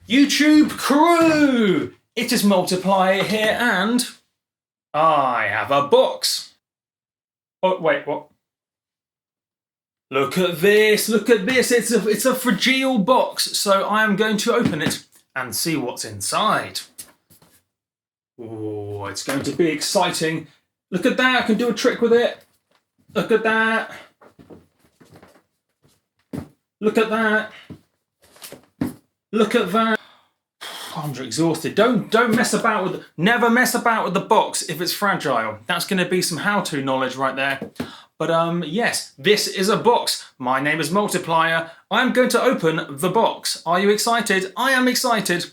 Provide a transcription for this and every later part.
YouTube crew! It is Multiplier here and I have a box. Oh, wait, what? Look at this, look at this. It's a fragile box, so I am going to open it and see what's inside. Oh, it's going to be exciting. Look at that, I can do a trick with it. Look at that. Look at that. Look at that. I'm exhausted. Don't mess about with, never mess about with the box if it's fragile. That's going to be some how-to knowledge right there. But yes, this is a box. My name is Multiplier. I'm going to open the box. Are you excited? I am excited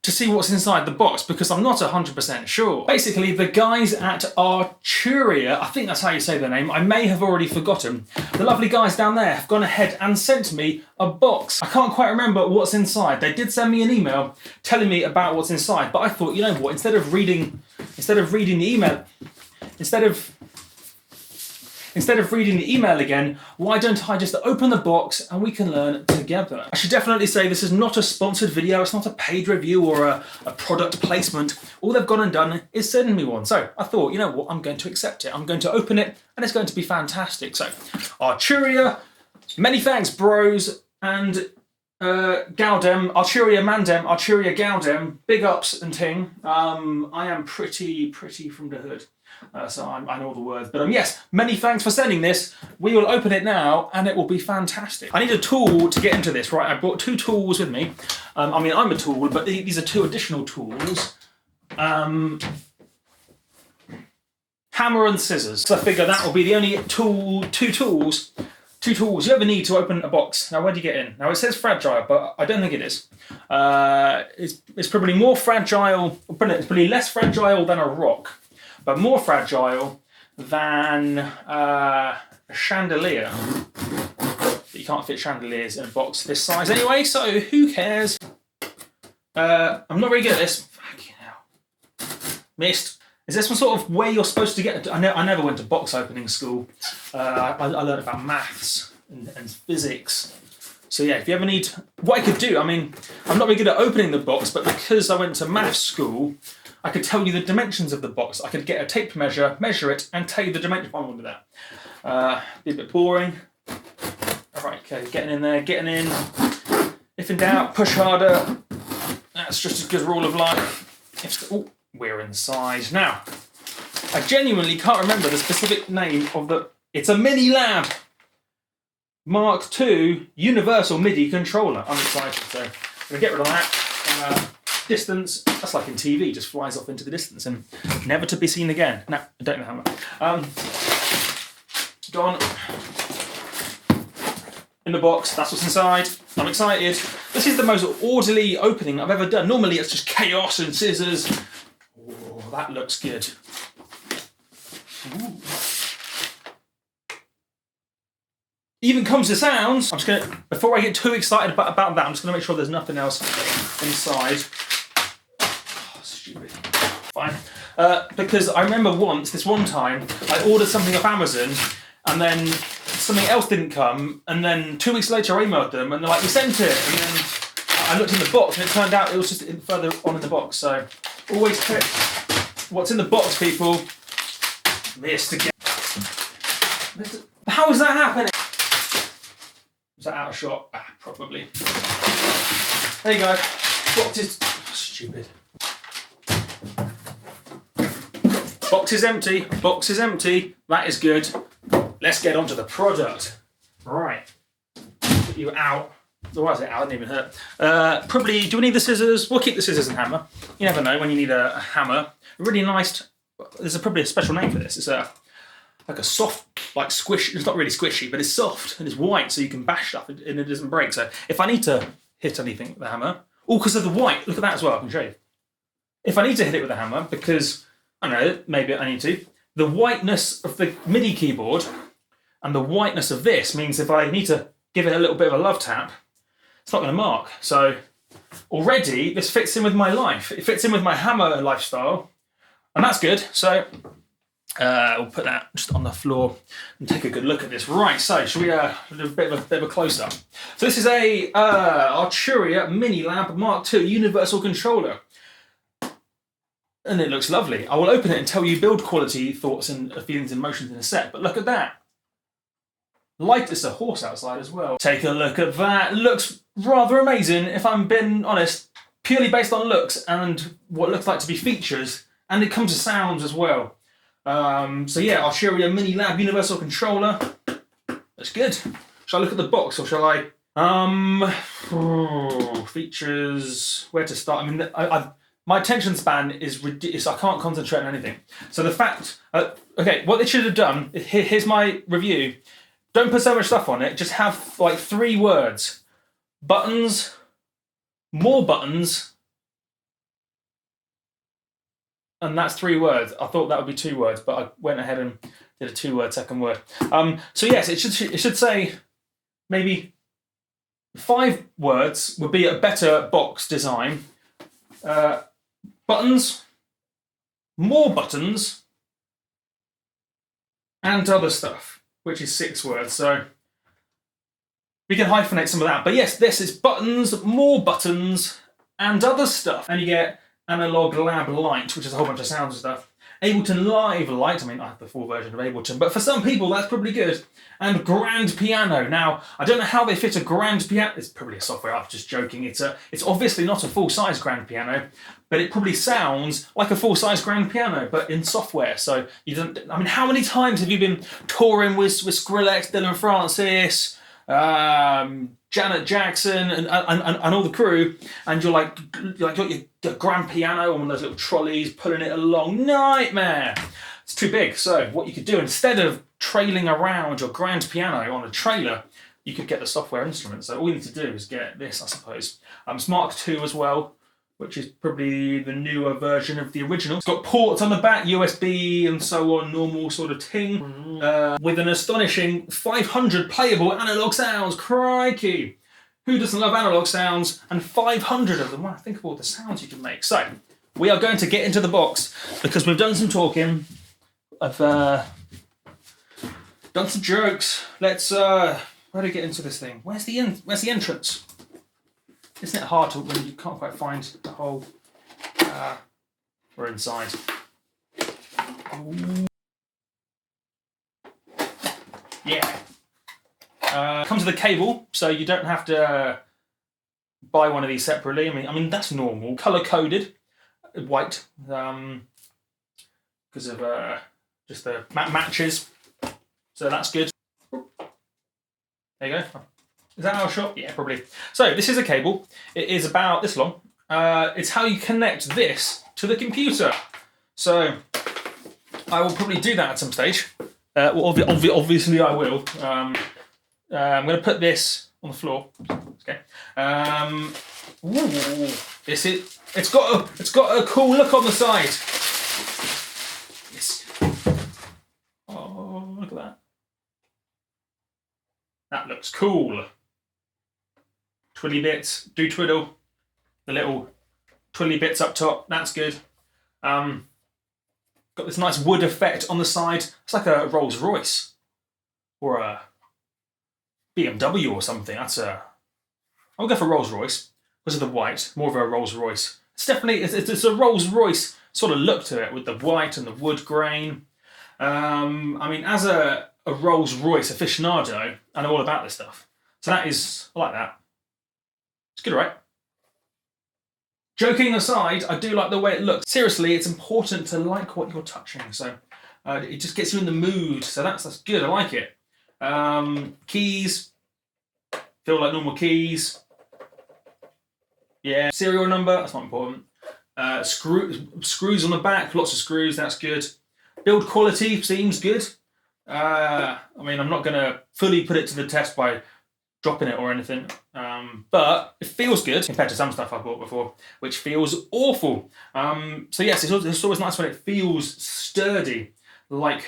to see what's inside the box because I'm not 100% sure. Basically, the guys at Arturia, I think that's how you say their name, I may have already forgotten. The lovely guys down there have gone ahead and sent me a box. I can't quite remember what's inside. They did send me an email telling me about what's inside, but I thought, you know what, instead of reading the email again, why don't I just open the box and we can learn together? I should definitely say this is not a sponsored video, it's not a paid review or a product placement. All they've gone and done is send me one. So I thought, you know what, I'm going to accept it. I'm going to open it and it's going to be fantastic. So Arturia, many thanks bros, and Gaudem, Arturia Mandem, Arturia Gaudem, big ups and ting. I am pretty from the hood. So I know all the words, but yes, many thanks for sending this. We will open it now and it will be fantastic. I need a tool to get into this, right? I brought two tools with me. I mean, I'm a tool, but these are two additional tools. Hammer and scissors. So I figure that will be the only two tools you ever need to open a box. Now, where do you get in? Now, it says fragile, but I don't think it is. It's probably more fragile, it's probably less fragile than a rock, but more fragile than a chandelier. But you can't fit chandeliers in a box this size anyway, so who cares? I'm not very good at this. Fucking hell. Missed. Is this one sort of where you're supposed to get? I never went to box opening school. I learned about maths and physics. So yeah, if you ever need, what I could do, I mean, I'm not very good at opening the box, but because I went to maths school, I could tell you the dimensions of the box. I could get a tape measure, measure it, and tell you the dimension. I won't do that. Be a bit boring. All right, okay, getting in there, getting in. If in doubt, push harder. That's just a good rule of life. Oh, we're inside. Now, I genuinely can't remember the specific name of the, it's a MiniLab Mark II Universal MIDI controller. I'm excited, so I'm gonna get rid of that. Distance, that's like in TV, just flies off into the distance and never to be seen again. No, I don't know how much. Gone. In the box, that's what's inside. I'm excited. This is the most orderly opening I've ever done. Normally it's just chaos and scissors. Oh, that looks good. Ooh. Even comes to sounds. I'm just gonna, before I get too excited about that, I'm just gonna make sure there's nothing else inside. Oh, stupid. Fine. Because I remember this one time, I ordered something off Amazon and then something else didn't come, and then 2 weeks later I emailed them and they're like, we sent it, and then I looked in the box and it turned out it was just further on in the box. So always check what's in the box, people. Missed again. How is that happening? Was that out of shot? Ah, probably. There you go. Box is stupid. Box is empty. Box is empty. That is good. Let's get on to the product. Right. Put you out. Why is it out? It didn't even hurt. Probably, do we need the scissors? We'll keep the scissors and hammer. You never know when you need a hammer. Really nice. There's probably a special name for this. It's like a soft, like squish. It's not really squishy, but it's soft and it's white, so you can bash stuff and it doesn't break. So if I need to hit anything with the hammer, oh, because of the white, look at that as well. I can show you. If I need to hit it with a hammer, because I don't know, maybe I need to. The whiteness of the MIDI keyboard and the whiteness of this means if I need to give it a little bit of a love tap, it's not going to mark. So already this fits in with my life. It fits in with my hammer lifestyle, and that's good. So We'll put that just on the floor and take a good look at this. Right, so should we do a bit of a close-up? So this is a Arturia MiniLab MkII universal controller. And it looks lovely. I will open it and tell you build quality, thoughts and feelings and emotions in a sec, but look at that. Light as a horse outside as well. Take a look at that. Looks rather amazing, if I'm being honest, purely based on looks and what looks like to be features, and it comes to sounds as well. So yeah, Arturia MiniLab universal controller. That's good. Shall I look at the box or shall I? Features. Where to start? I mean, my attention span is ridiculous. I can't concentrate on anything. So the fact, okay, what they should have done. Here's my review. Don't put so much stuff on it. Just have like 3 words: buttons, more buttons. And that's 3 words. I thought that would be 2 words, but I went ahead and did a 2-word second word. So yes, it should say maybe 5 words would be a better box design. Buttons, more buttons, and other stuff, which is 6 words. So we can hyphenate some of that. But yes, this is buttons, more buttons, and other stuff. And you get Analog Lab Light, which is a whole bunch of sounds and stuff. Ableton Live Light, I mean, I have the full version of Ableton, but for some people that's probably good. And Grand Piano. Now, I don't know how they fit a Grand Piano. It's probably a software, I'm just joking. It's obviously not a full-size Grand Piano, but it probably sounds like a full-size Grand Piano, but in software. So you don't, I mean, how many times have you been touring with Skrillex, Dylan Francis, Janet Jackson and all the crew, and you're like got your grand piano on one of those little trolleys, pulling it along? Nightmare. It's too big. So what you could do, instead of trailing around your grand piano on a trailer, you could get the software instrument. So all you need to do is get this, I suppose. It's Mark II as well, which is probably the newer version of the original. It's got ports on the back, USB and so on, normal sort of ting, with an astonishing 500 playable analog sounds. Crikey! Who doesn't love analog sounds? And 500 of them. Wow, think of all the sounds you can make. So, we are going to get into the box because we've done some talking. I've done some jokes. Let's, where do we get into this thing? Where's the entrance? Isn't it hard to when you can't quite find the whole? We're inside. Ooh. Yeah. Comes with a cable, so you don't have to buy one of these separately. I mean that's normal. Color coded, white, because of just the matches. So that's good. There you go. Is that our shot? Yeah, probably. So this is a cable. It is about this long. It's how you connect this to the computer. So I will probably do that at some stage. Well, obviously I will. I'm going to put this on the floor. Okay. It's got a cool look on the side. Yes. Oh, look at that. That looks cool. Twiddly bits, do twiddle. The little twiddly bits up top. That's good. Got this nice wood effect on the side. It's like a Rolls Royce or a BMW or something. I'll go for Rolls Royce because of the white. More of a Rolls Royce. It's definitely it's a Rolls Royce sort of look to it with the white and the wood grain. I mean, as a Rolls Royce aficionado, I know all about this stuff. So I like that. It's good, right? Joking aside, I do like the way it looks. Seriously, it's important to like what you're touching. So it just gets you in the mood. So that's good. I like it. Keys feel like normal keys. Yeah, serial number. That's not important. Screws on the back. Lots of screws. That's good. Build quality seems good. I mean, I'm not going to fully put it to the test by dropping it or anything, but it feels good compared to some stuff I've bought before, which feels awful. So yes, it's always nice when it feels sturdy, like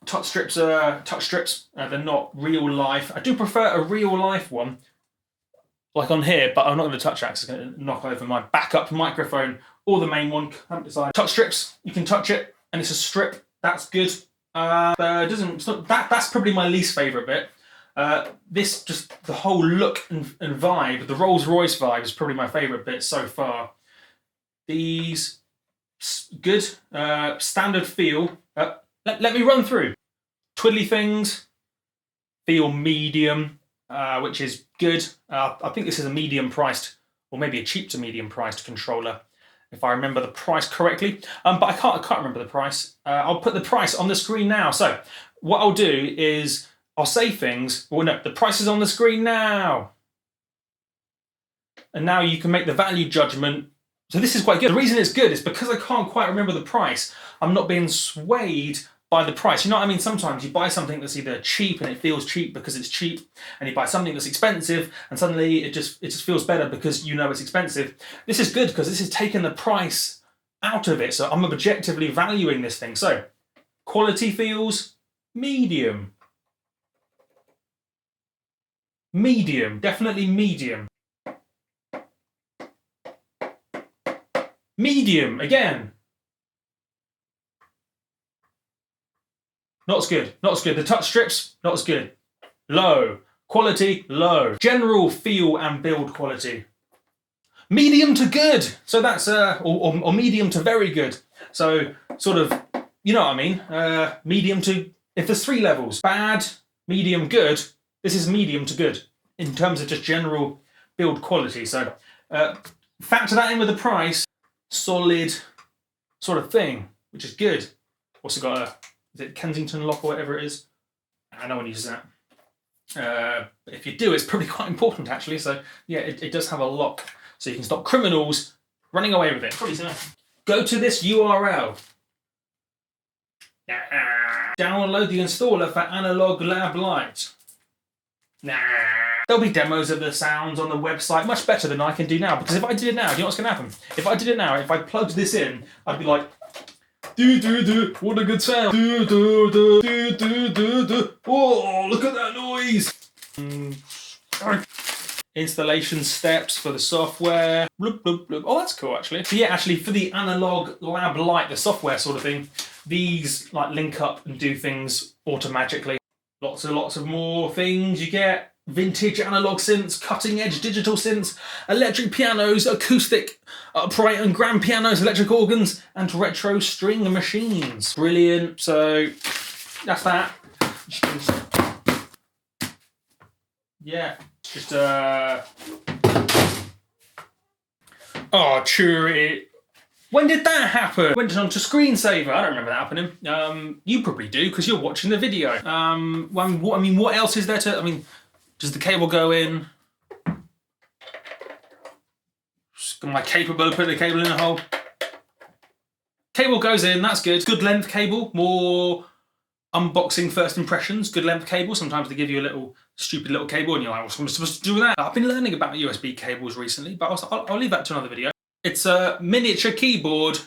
touch strips. They're not real life. I do prefer a real life one, like on here, but I'm not going to touch that because it's going to knock over my backup microphone or the main one. Haven't decided. Touch strips, you can touch it, and it's a strip. That's good. That's probably my least favourite bit. This, just the whole look and vibe, the Rolls-Royce vibe is probably my favourite bit so far. These, good. Standard feel. Let me run through. Twiddly things, feel medium, which is good. I think this is a medium priced, or maybe a cheap to medium priced controller, if I remember the price correctly. But I can't remember the price. I'll put the price on the screen now. So what I'll do is I'll say things. Well, no, the price is on the screen now. And now you can make the value judgment. So this is quite good. The reason it's good is because I can't quite remember the price. I'm not being swayed by the price. You know what I mean? Sometimes you buy something that's either cheap and it feels cheap because it's cheap, and you buy something that's expensive and suddenly it just feels better because you know it's expensive. This is good because this is taking the price out of it. So I'm objectively valuing this thing. So quality feels medium. Medium, definitely medium. Medium, again. Not as good, not as good. The touch strips, not as good. Low. Quality, low. General feel and build quality. Medium to good. So that's, or medium to very good. So sort of, you know what I mean? Medium to, if there's 3 levels, bad, medium, good, this is medium to good in terms of just general build quality. So factor that in with the price, solid sort of thing, which is good. Also got a, is it Kensington lock or whatever it is? No one uses that. If you do, it's probably quite important actually. So yeah, it does have a lock, so you can stop criminals running away with it. Probably so. Go to this URL. Download the installer for Analog Lab Lite. There'll be demos of the sounds on the website, much better than I can do now. Because if I did it now, do you know what's going to happen? If I did it now, if I plugged this in, I'd be like, do do do, what a good sound. Do do do do do do do. Oh, look at that noise. Installation steps for the software. Bloop, bloop, bloop. Oh, that's cool actually. So yeah, actually for the Analog Lab Lite, the software sort of thing, these like link up and do things automatically. Lots and lots of more things you get. Vintage analog synths, cutting edge digital synths, electric pianos, acoustic, upright and grand pianos, electric organs, and retro string machines. Brilliant. So that's that. Yeah, just oh, true. When did that happen? Went on to screensaver. I don't remember that happening. You probably do because you're watching the video. What else is there to? I mean, does the cable go in? Am I capable of putting the cable in a hole? Cable goes in. That's good. Good length cable. More unboxing first impressions. Good length cable. Sometimes they give you a little stupid little cable, and you're like, "What's am I supposed to do with that?" I've been learning about USB cables recently, but I'll leave that to another video. It's a miniature keyboard.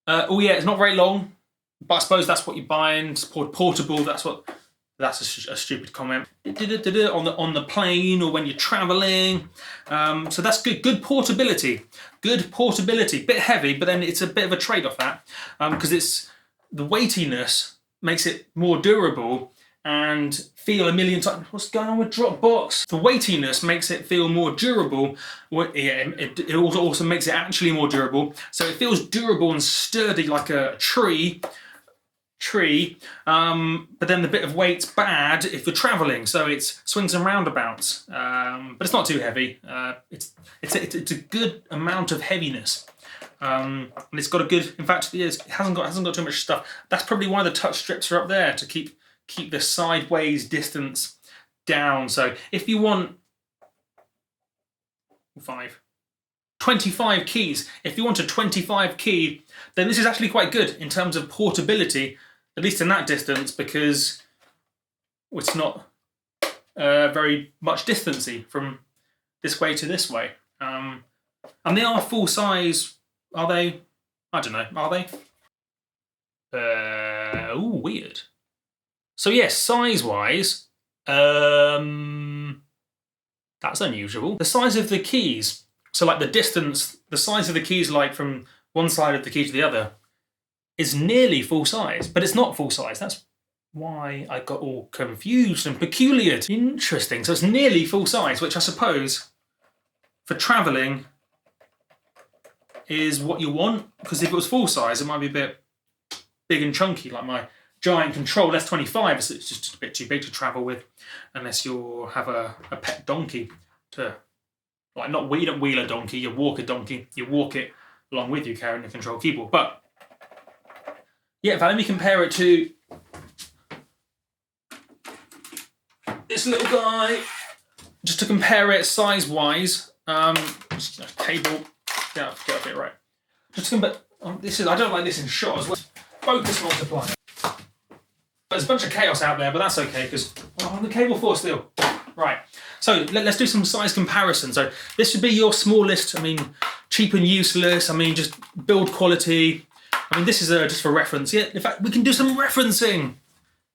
Oh yeah, it's not very long, but I suppose that's what you're buying. It's portable. That's a stupid comment. On the plane or when you're traveling. So that's good. Good portability. Good portability. Bit heavy, but then it's a bit of a trade-off that because it's the weightiness makes it more durable and feel a million times. What's going on with Dropbox? The weightiness makes it feel more durable. It also makes it actually more durable. So it feels durable and sturdy like a tree. But then the bit of weight's bad if you're traveling. So it's swings and roundabouts. But it's not too heavy. It's a good amount of heaviness. And it's got a good. In fact, it hasn't got too much stuff. That's probably why the touch strips are up there to keep the sideways distance down. So if you want 25 keys, if you want a 25 key, then this is actually quite good in terms of portability, at least in that distance, because it's not very much distancey from this way to this way. And they are full size, are they? I don't know, are they? Ooh, weird. So yes, size-wise, that's unusual. The size of the keys So like the distance, the size of the keys, like from one side of the key to the other, is nearly full size, but it's not full size. That's why I got all confused and peculiar. Interesting. So it's nearly full size, which I suppose for traveling is what you want, because if it was full size, it might be a bit big and chunky, like my giant Control S25, so it's just a bit too big to travel with, unless you have a pet donkey to, like, not you don't wheel a donkey, you walk a donkey, you walk it along with you carrying the Control keyboard. But yeah, let me compare it to this little guy, just to compare it size-wise. Just cable, yeah, get a bit right. Just to compare, this is, I don't like this in shot as well. Focus multiplier. There's a bunch of chaos out there, but that's okay because the cable force still. Right. So let's do some size comparison. So this should be your smallest. I mean, cheap and useless. I mean, just build quality. I mean, this is just for reference. Yeah. In fact, we can do some referencing.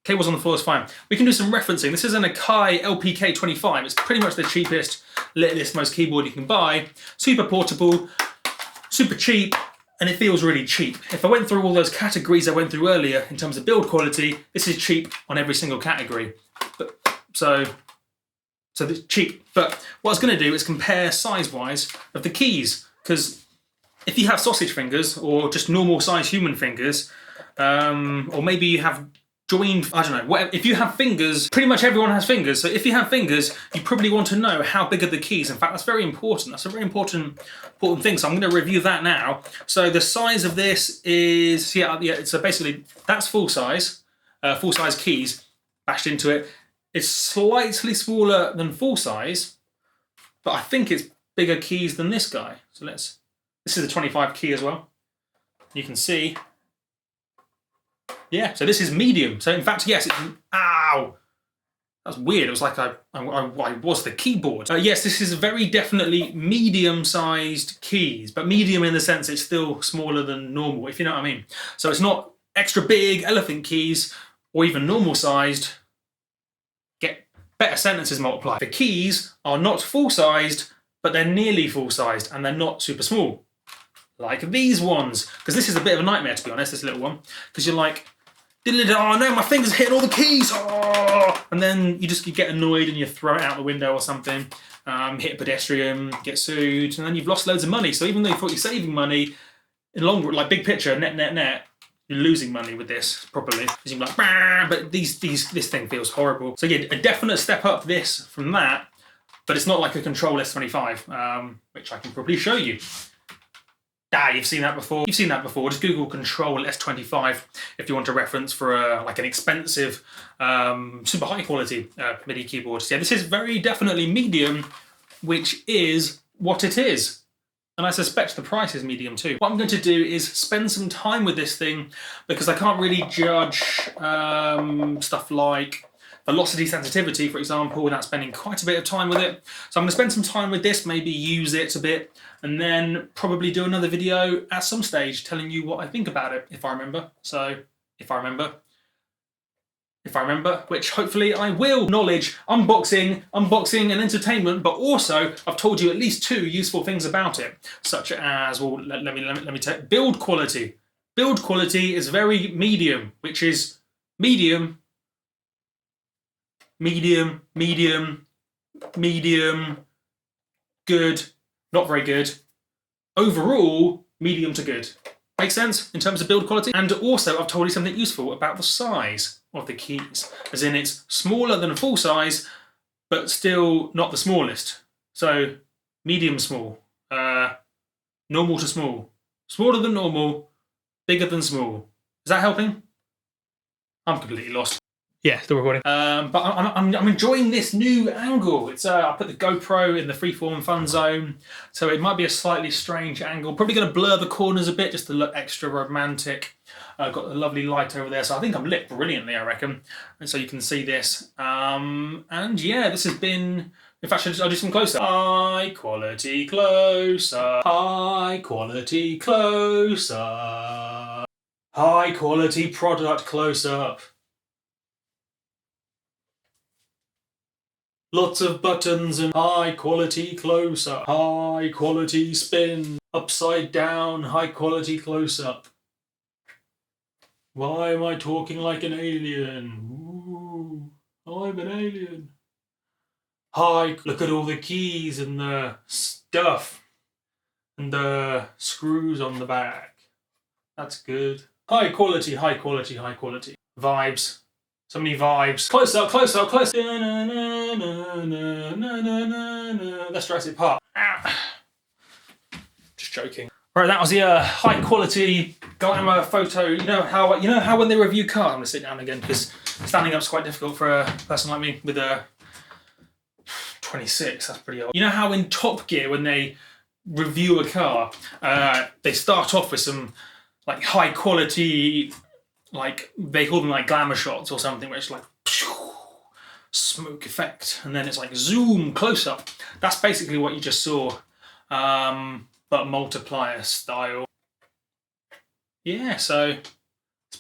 Cables on the floor is fine. We can do some referencing. This is an Akai LPK25. It's pretty much the cheapest, littlest, most keyboard you can buy. Super portable, super cheap, and it feels really cheap. If I went through all those categories I went through earlier in terms of build quality, this is cheap on every single category. So it's cheap. But what I was going to do is compare size-wise of the keys, because if you have sausage fingers or just normal size human fingers, or maybe you have joined, I don't know, whatever. If you have fingers, pretty much everyone has fingers. So if you have fingers, you probably want to know how big are the keys. In fact, that's very important. That's a very important thing. So I'm going to review that now. So the size of this is, so basically that's full size keys bashed into it. It's slightly smaller than full size, but I think it's bigger keys than this guy. So this is a 25 key as well. You can see. Yeah, so this is medium. So in fact, yes, ow! That's weird. It was like I was the keyboard. Yes, this is very definitely medium-sized keys, but medium in the sense it's still smaller than normal, if you know what I mean. So it's not extra big elephant keys or even normal-sized. Get better sentences multiplied. The keys are not full-sized, but they're nearly full-sized, and they're not super small. Like these ones, because this is a bit of a nightmare, to be honest, this little one, because you're like, oh no, my finger's hitting all the keys, oh! And then you get annoyed and you throw it out the window or something, hit a pedestrian, get sued, and then you've lost loads of money. So even though you thought you're saving money, in the long run, like big picture, net, you're losing money with this, probably. Because you're like, bah! But this thing feels horrible. So yeah, a definite step up this from that, but it's not like a Control S25, which I can probably show you. You've seen that before. You've seen that before. Just Google Control S25 if you want a reference for like an expensive, super high quality MIDI keyboard. So yeah, this is very definitely medium, which is what it is. And I suspect the price is medium too. What I'm going to do is spend some time with this thing, because I can't really judge stuff like velocity sensitivity, for example, without spending quite a bit of time with it. So I'm going to spend some time with this, maybe use it a bit, and then probably do another video at some stage telling you what I think about it, if I remember. So, if I remember, which hopefully I will. Knowledge, unboxing and entertainment, but also I've told you at least 2 useful things about it, such as, well, let me take build quality. Build quality is very medium, which is medium, good, not very good. Overall, medium to good. Makes sense in terms of build quality? And also, I've told you something useful about the size of the keys. As in, it's smaller than a full size, but still not the smallest. So, medium small, normal to small, smaller than normal, bigger than small. Is that helping? I'm completely lost. Yeah, still recording. But I'm enjoying this new angle. It's I put the GoPro in the freeform fun zone, so it might be a slightly strange angle. Probably going to blur the corners a bit just to look extra romantic. I've got a lovely light over there, so I think I'm lit brilliantly, I reckon. And so you can see this. And yeah, this has been. In fact, I'll do some close-up. High quality close-up. High quality close-up. High quality product close-up. Lots of buttons and high quality close-up, high quality spin, upside down, high quality close-up. Why am I talking like an alien? Ooh, I'm an alien. Hi, look at all the keys and the stuff and the screws on the back. That's good. High quality, high quality, high quality. Vibes. So many vibes. Close up, close up, close up. That's Jurassic Park. Just joking. Right, that was the high quality Glamour photo. You know how when they review cars, I'm gonna sit down again because standing up's quite difficult for a person like me with a 26. That's pretty old. You know how in Top Gear when they review a car, they start off with some like high quality, like they call them like glamour shots or something, where it's like smoke effect, and then it's like zoom close up. That's basically what you just saw, but multiplier style. Yeah, so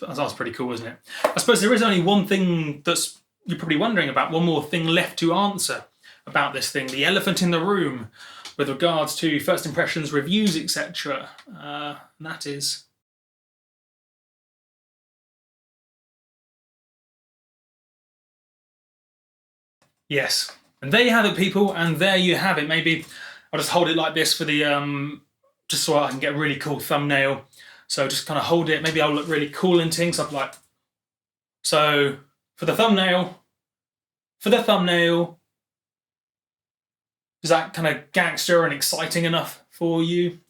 that was pretty cool, wasn't it? I suppose there is only one thing that's you're probably wondering about, one more thing left to answer about this thing, the elephant in the room with regards to first impressions, reviews, etc. And that is yes. And there you have it, people, and there you have it. Maybe I'll just hold it like this for the just so I can get a really cool thumbnail. So just kind of hold it. Maybe I'll look really cool and things. I'm like, so for the thumbnail, is that kind of gangster and exciting enough for you?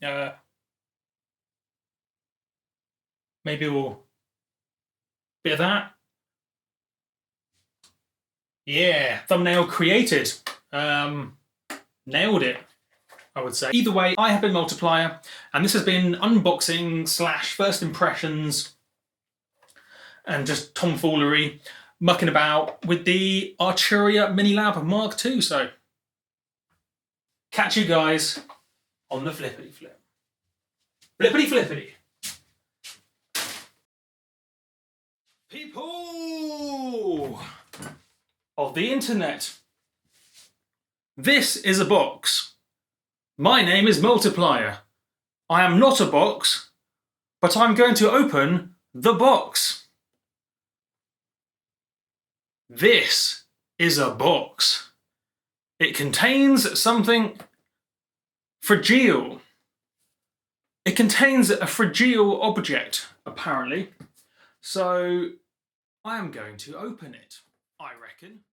Maybe we'll bit of that. Yeah, thumbnail created. Nailed it, I would say. Either way, I have been Multiplier, and this has been unboxing / first impressions and just tomfoolery, mucking about with the Arturia MiniLab MkII. So, catch you guys on the flippity flip. Flippity flippity. People of the internet, this is a box. My name is Multiplier. I am not a box, but I'm going to open the box. This is a box. It contains something fragile. It contains a fragile object, apparently. So I am going to open it, I reckon.